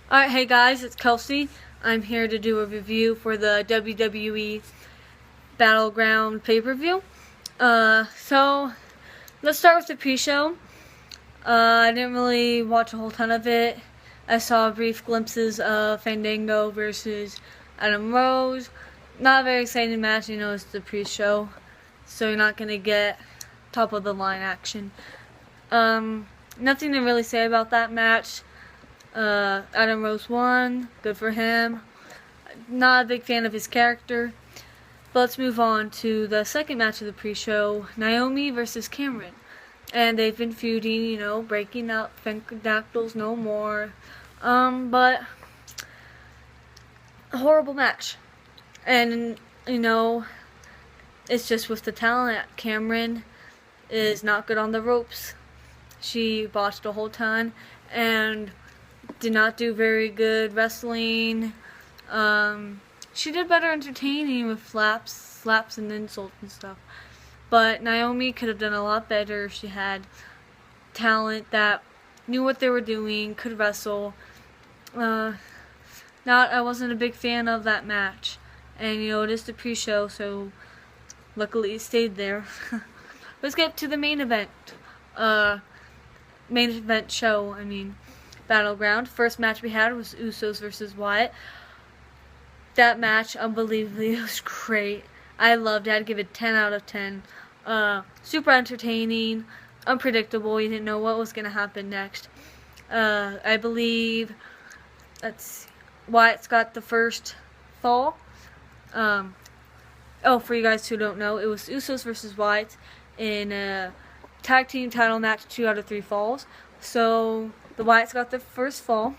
Alright, hey guys, it's Kelsey. I'm here to do a review for the WWE Battleground pay-per-view. So, let's start with the pre-show. I didn't really watch a whole ton of it. I saw brief glimpses of Fandango versus Adam Rose. Not a very exciting match, it's the pre-show. So you're not going to get top-of-the-line action. Nothing to really say about that match. Adam Rose won. Good for him. Not a big fan of his character. But let's move on to the second match of the pre-show. Naomi versus Cameron. And they've been feuding, breaking up. Dactyls no more. But a horrible match. And, it's just with the talent. Cameron is not good on the ropes. She botched a whole ton. And did not do very good wrestling. She did better entertaining with slaps and insults and stuff. But Naomi could have done a lot better if she had talent that knew what they were doing, could wrestle. I wasn't a big fan of that match. And it is the pre-show, so luckily it stayed there. Let's get to the main event. Main event show, Battleground. First match we had was Usos versus Wyatt. That match, unbelievably, was great. I loved it. I'd give it 10 out of 10. Super entertaining, unpredictable. You didn't know what was going to happen next. I believe Wyatt's got the first fall. For you guys who don't know, it was Usos versus Wyatt in a tag team title match, 2 out of 3 falls. So the Wyatts got the first fall,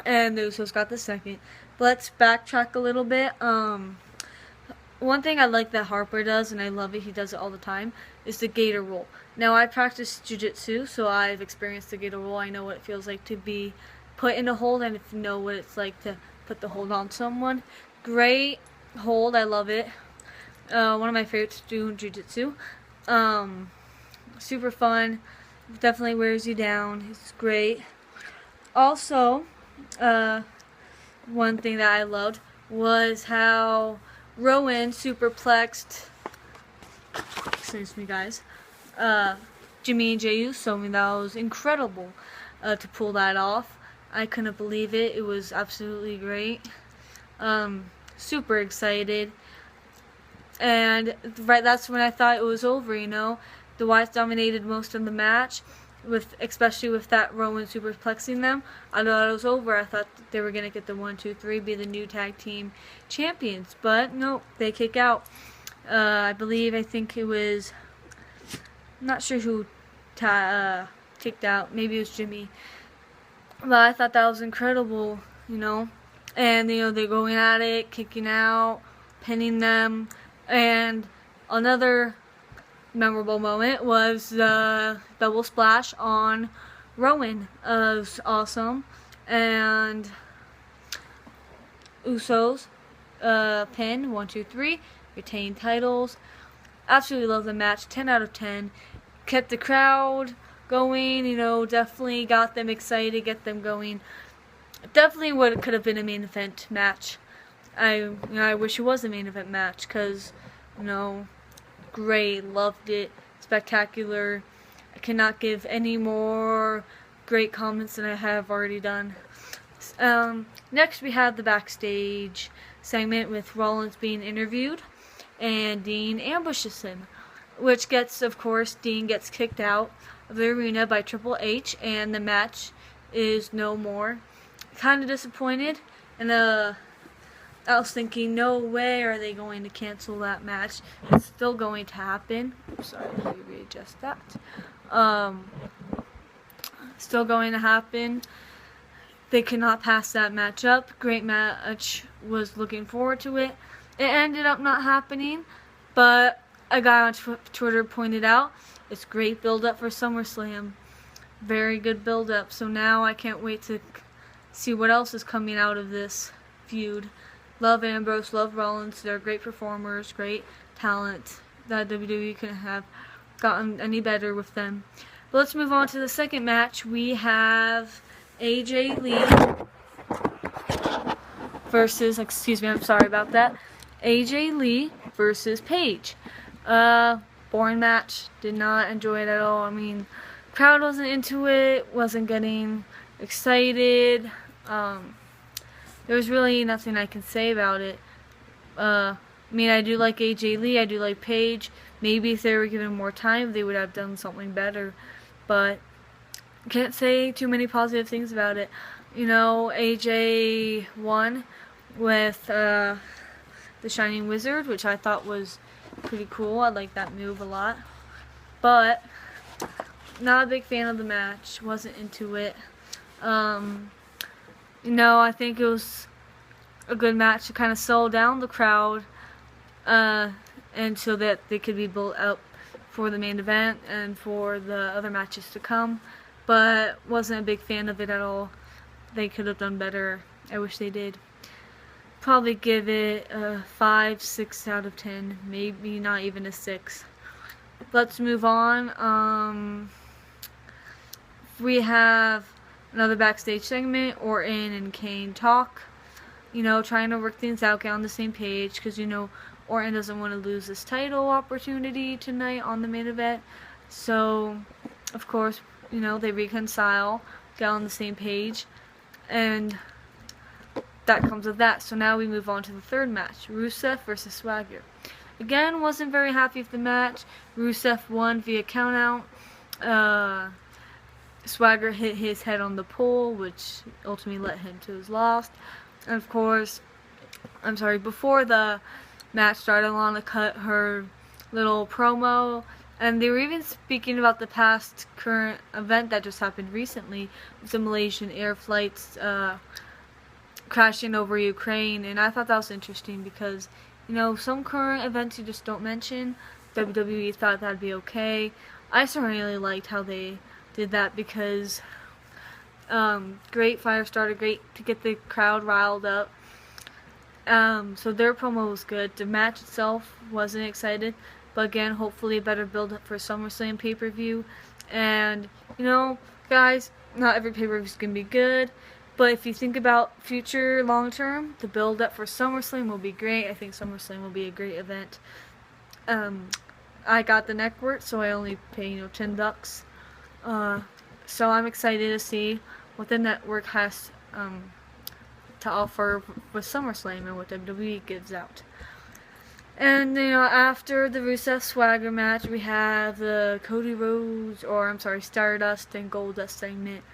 and the Usos got the second. But let's backtrack a little bit. One thing I like that Harper does, and I love it, he does it all the time, is the gator roll. Now, I practice jiu-jitsu, so I've experienced the gator roll. I know what it feels like to be put in a hold, and know what it's like to put the hold on someone. Great hold, I love it. One of my favorites to do in jiu-jitsu. Super fun. Definitely wears you down. It's great. Also, one thing that I loved was how Rowan superplexed, excuse me guys, Jimmy and Jey Uso. That was incredible to pull that off. I couldn't believe it. It was absolutely great. Super excited. And that's when I thought it was over, The Wyatts dominated most of the match, especially with that Rowan superplexing them. I thought it was over. I thought they were going to get the 1, 2, 3, be the new tag team champions. But no, they kick out. I think it was, I'm not sure who kicked out. Maybe it was Jimmy. But I thought that was incredible, And, they're going at it, kicking out, pinning them. And another memorable moment was the double splash on Rowan. It was awesome. And Usos pin 1, 2, 3, retain titles. Absolutely love the match. 10 out of 10. Kept the crowd going. Definitely got them excited, get them going. Definitely could have been a main event match. I wish it was a main event match because great, loved it, spectacular. I cannot give any more great comments than I have already done. Next we have the backstage segment with Rollins being interviewed, and Dean ambushes him, which Dean gets kicked out of the arena by Triple H, and the match is no more. Kind of disappointed, and I was thinking, no way are they going to cancel that match. It's still going to happen. Sorry, let me readjust that. Still going to happen. They cannot pass that match up. Great match. Was looking forward to it. It ended up not happening, but a guy on Twitter pointed out it's great build-up for SummerSlam. Very good build-up. So now I can't wait to see what else is coming out of this feud. Love Ambrose, love Rollins. They're great performers, great talent. That WWE couldn't have gotten any better with them. But let's move on to the second match. We have AJ Lee excuse me, I'm sorry about that, AJ Lee versus Paige. Boring match. Did not enjoy it at all. I mean, crowd wasn't into it, wasn't getting excited. There was really nothing I can say about it. I mean, I do like AJ Lee, I do like Paige. Maybe if they were given more time, they would have done something better. But can't say too many positive things about it. You know, AJ won with the Shining Wizard, which I thought was pretty cool. I like that move a lot. But not a big fan of the match. Wasn't into it. You know, I think it was a good match to kind of slow down the crowd, and so that they could be built up for the main event and for the other matches to come. But wasn't a big fan of it at all. They could have done better. I wish they did. Probably give it a 5, 6 out of 10. Maybe not even a 6. Let's move on. We have another backstage segment. Orton and Kane talk. You know, trying to work things out, get on the same page, because, you know, Orton doesn't want to lose this title opportunity tonight on the main event. So, of course, you know, they reconcile, get on the same page, and that comes with that. So now we move on to the third match, Rusev versus Swagger. Again, wasn't very happy with the match. Rusev won via countout. Swagger hit his head on the pole, which ultimately led him to his loss. And of course, before the match started, Lana cut her little promo, and they were even speaking about the past current event that just happened recently, with the Malaysian air flights crashing over Ukraine. And I thought that was interesting because, you know, some current events you just don't mention. WWE thought that'd be okay. I certainly liked how they did that because great fire starter, great to get the crowd riled up. So their promo was good. The match itself wasn't excited, but again, hopefully a better build up for SummerSlam pay-per-view. And, you know, guys, not every pay-per-view is going to be good, but if you think about future long-term, the build up for SummerSlam will be great. I think SummerSlam will be a great event. I got the network, so I only pay, you know, $10. So I'm excited to see what the network has to offer with SummerSlam and what WWE gives out. And, you know, after the Rusev Swagger match, we have the Stardust and Goldust segment.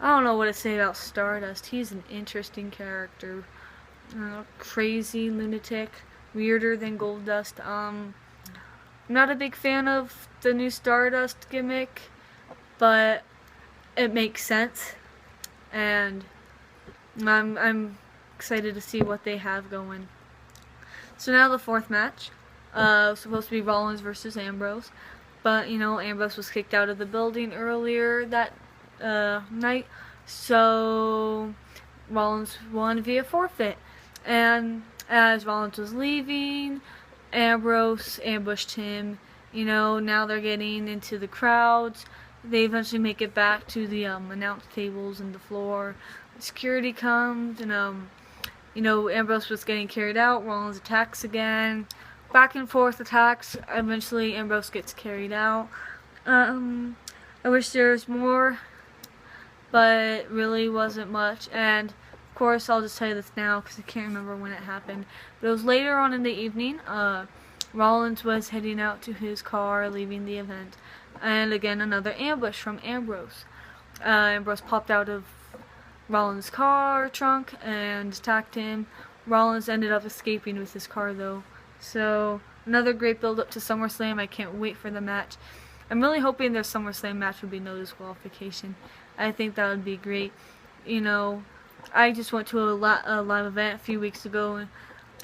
I don't know what to say about Stardust. He's an interesting character. Crazy, lunatic, weirder than Goldust. I'm not a big fan of the new Stardust gimmick, but it makes sense, and I'm excited to see what they have going. So now the fourth match, supposed to be Rollins versus Ambrose, but, you know, Ambrose was kicked out of the building earlier that night, so Rollins won via forfeit. And as Rollins was leaving, Ambrose ambushed him. You know, now they're getting into the crowds. They eventually make it back to the announce tables and the floor. Security comes, and you know, Ambrose was getting carried out. Rollins attacks again. Back and forth attacks. Eventually, Ambrose gets carried out. I wish there was more, but it really wasn't much. And of course, I'll just tell you this now because I can't remember when it happened. But it was later on in the evening. Rollins was heading out to his car, leaving the event. And again, another ambush from Ambrose. Ambrose popped out of Rollins' car trunk and attacked him. Rollins ended up escaping with his car, though. So, another great build-up to SummerSlam. I can't wait for the match. I'm really hoping their SummerSlam match would be no disqualification. I think that would be great. You know, I just went to a live event a few weeks ago,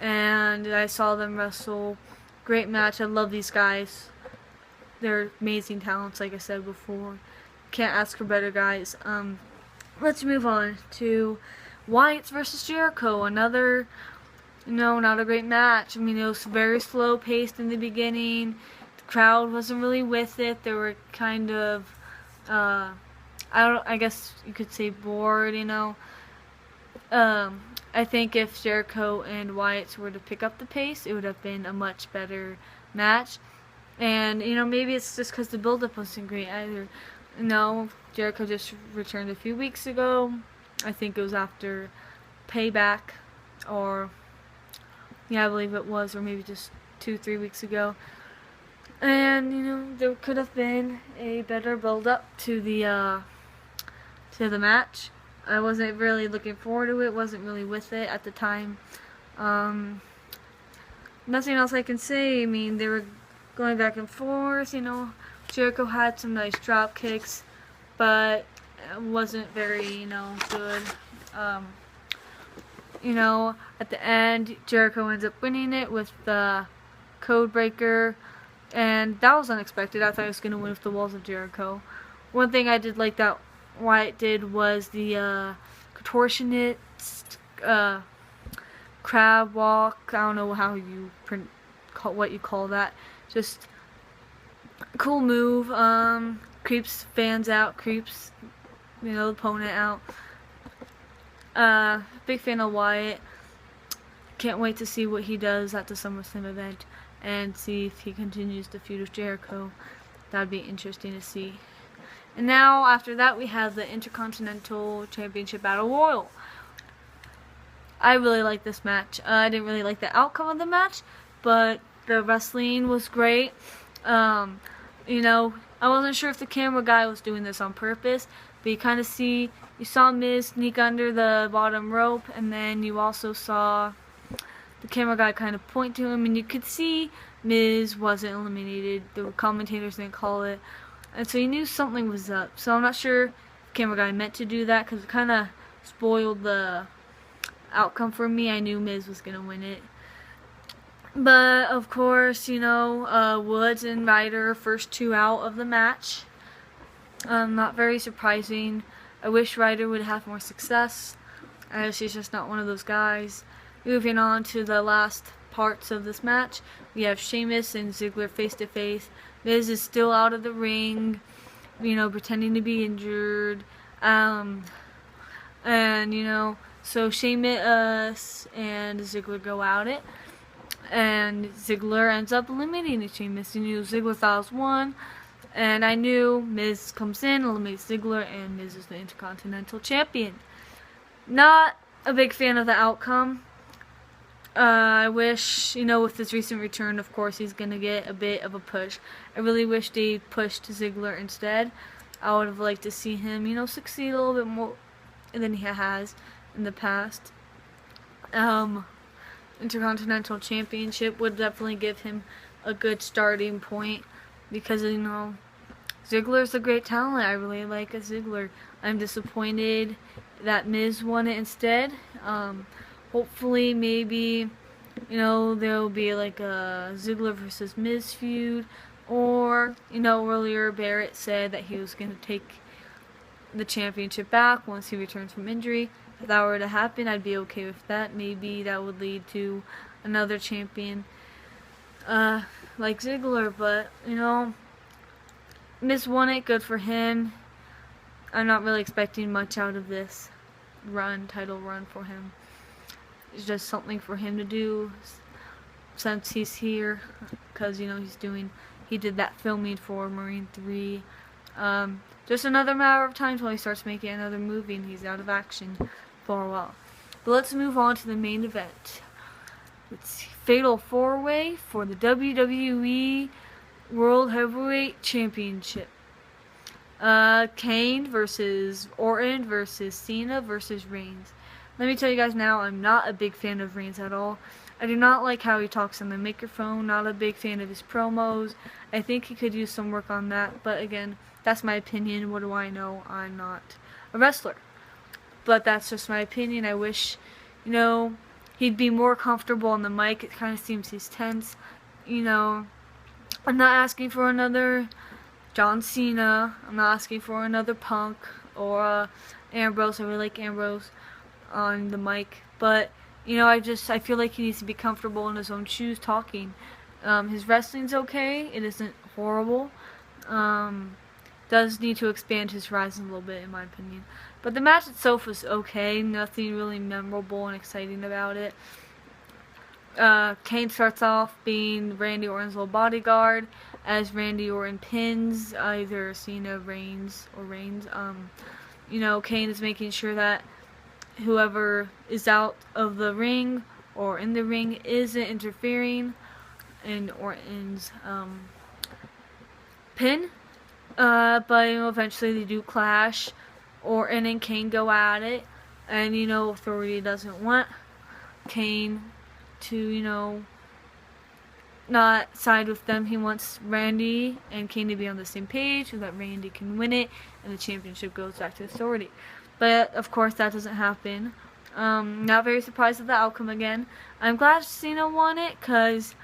and I saw them wrestle. Great match. I love these guys. They're amazing talents, like I said before. Can't ask for better guys. Let's move on to Wyatt versus Jericho. Another, you know, not a great match. I mean, it was very slow paced in the beginning. The crowd wasn't really with it. They were kind of, I guess you could say bored, you know. I think if Jericho and Wyatt were to pick up the pace, it would have been a much better match. And, maybe it's just because the build-up wasn't great either. No, Jericho just returned a few weeks ago. I think it was after Payback, or, yeah, I believe it was, or maybe just 2-3 weeks ago. And, there could have been a better build-up to the match. I wasn't really looking forward to it, wasn't really with it at the time. Nothing else I can say. I mean, they were going back and forth, Jericho had some nice drop kicks, but it wasn't very, good. At the end, Jericho ends up winning it with the code breaker, and that was unexpected. I thought he was going to win with the walls of Jericho. One thing I did like that Wyatt did was the contortionist crab walk. I don't know how you what you call that. Just cool move. Creeps fans out. Creeps the opponent out. Big fan of Wyatt. Can't wait to see what he does at the SummerSlam event and see if he continues to feud with Jericho. That'd be interesting to see. And now, after that, we have the Intercontinental Championship Battle Royal. I really like this match. I didn't really like the outcome of the match, but the wrestling was great. I wasn't sure if the camera guy was doing this on purpose, but you saw Miz sneak under the bottom rope, and then you also saw the camera guy kind of point to him, and you could see Miz wasn't eliminated. The commentators didn't call it. And so you knew something was up. So I'm not sure if the camera guy meant to do that, because it kind of spoiled the outcome for me. I knew Miz was going to win it. But, of course, Woods and Ryder, first two out of the match. Not very surprising. I wish Ryder would have more success. I guess he's just not one of those guys. Moving on to the last parts of this match, we have Sheamus and Ziggler face-to-face. Miz is still out of the ring, pretending to be injured. So Sheamus and Ziggler go at it. And Ziggler ends up eliminating Sheamus. Ziggler thought it was won. And I knew Miz comes in, eliminates Ziggler, and Miz is the Intercontinental Champion. Not a big fan of the outcome. I wish, with his recent return, of course, he's going to get a bit of a push. I really wish they pushed Ziggler instead. I would have liked to see him, succeed a little bit more than he has in the past. Intercontinental Championship would definitely give him a good starting point because, Ziggler's a great talent. I really like Ziggler. I'm disappointed that Miz won it instead. Hopefully, maybe, there'll be like a Ziggler versus Miz feud. Or, earlier Barrett said that he was going to take the championship back once he returns from injury. If that were to happen, I'd be okay with that. Maybe that would lead to another champion like Ziggler. But, Miz won it. Good for him. I'm not really expecting much out of this title run for him. It's just something for him to do since he's here, because he did that filming for Marine 3. Just another matter of time until he starts making another movie and he's out of action for a while. But let's move on to the main event. It's Fatal 4-Way for the WWE World Heavyweight Championship. Kane versus Orton versus Cena versus Reigns. Let me tell you guys now, I'm not a big fan of Reigns at all. I do not like how he talks on the microphone, not a big fan of his promos. I think he could use some work on that, but again, that's my opinion. What do I know? I'm not a wrestler. But that's just my opinion. I wish, he'd be more comfortable on the mic. It kind of seems he's tense. I'm not asking for another John Cena. I'm not asking for another Punk or Ambrose. I really like Ambrose on the mic, but I feel like he needs to be comfortable in his own shoes talking. His wrestling's okay, it isn't horrible. Does need to expand his horizon a little bit in my opinion, But the match itself was okay. Nothing really memorable and exciting about it. Kane starts off being Randy Orton's little bodyguard as Randy Orton pins either Cena, Reigns. You know, Kane is making sure that whoever is out of the ring or in the ring isn't interfering in Orton's pin. But you know, eventually they do clash. Orton and Kane go at it, and you know, Authority doesn't want Kane to, you know, not side with them. He wants Randy and Kane to be on the same page so that Randy can win it and the championship goes back to Authority. But of course that doesn't happen. Not very surprised at the outcome again. I'm glad Cena won it because,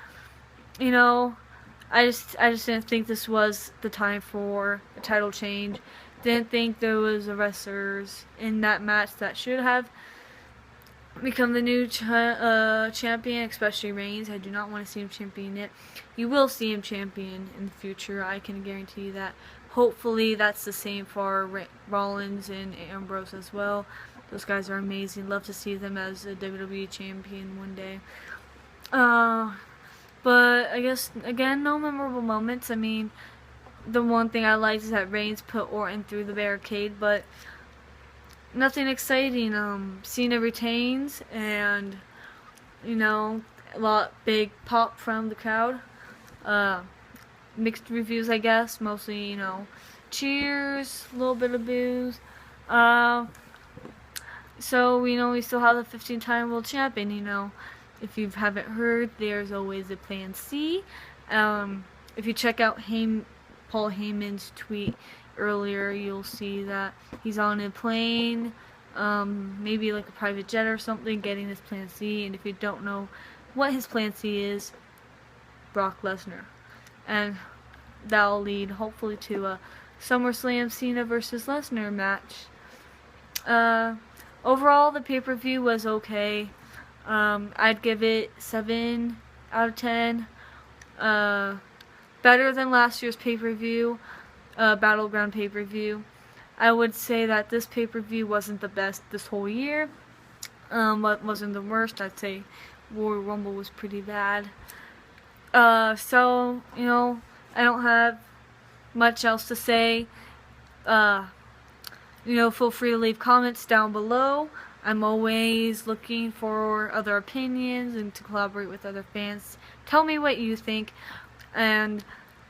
you know, I just didn't think this was the time for a title change. Didn't think there was a wrestlers in that match that should have become the new champion, especially Reigns. I do not want to see him champion it. You will see him champion in the future. I can guarantee you that. Hopefully that's the same for Rollins and Ambrose as well. Those guys are amazing. Love to see them as a WWE champion one day. But I guess, again, no memorable moments. I mean, the one thing I liked is that Reigns put Orton through the barricade, but nothing exciting. Cena retains, and, you know, big pop from the crowd. Mixed reviews, I guess. Mostly, you know, cheers, a little bit of boos. So, you know, we still have the 15-time world champion, you know. If you haven't heard, there's always a plan C. If you check out Paul Heyman's tweet earlier, you'll see that he's on a plane, maybe like a private jet or something, getting his plan C. And if you don't know what his plan C is, Brock Lesnar. And that'll lead hopefully to a SummerSlam Cena versus Lesnar match. Overall, the pay-per-view was okay. I'd give it 7 out of 10. Better than last year's pay-per-view, Battleground pay-per-view. I would say that this pay-per-view wasn't the best this whole year. What wasn't the worst? I'd say Royal Rumble was pretty bad. So, you know, I don't have much else to say. You know, feel free to leave comments down below. I'm always looking for other opinions and to collaborate with other fans. Tell me what you think, and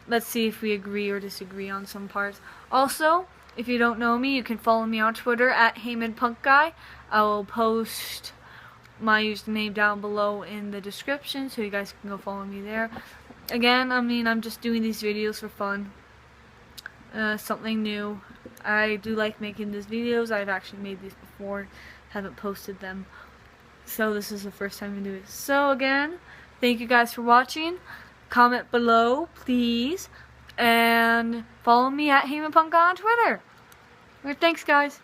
let's see if we agree or disagree on some parts. Also, if you don't know me, you can follow me on Twitter at HeymanPunkGuy. I will post my username down below in the description, so you guys can go follow me there. Again, I mean, I'm just doing these videos for fun. Something new. I do like making these videos. I've actually made these before. Haven't posted them. So this is the first time I do it. So again, thank you guys for watching. Comment below, please. And follow me at HeymanPunkGuy on Twitter. Thanks, guys.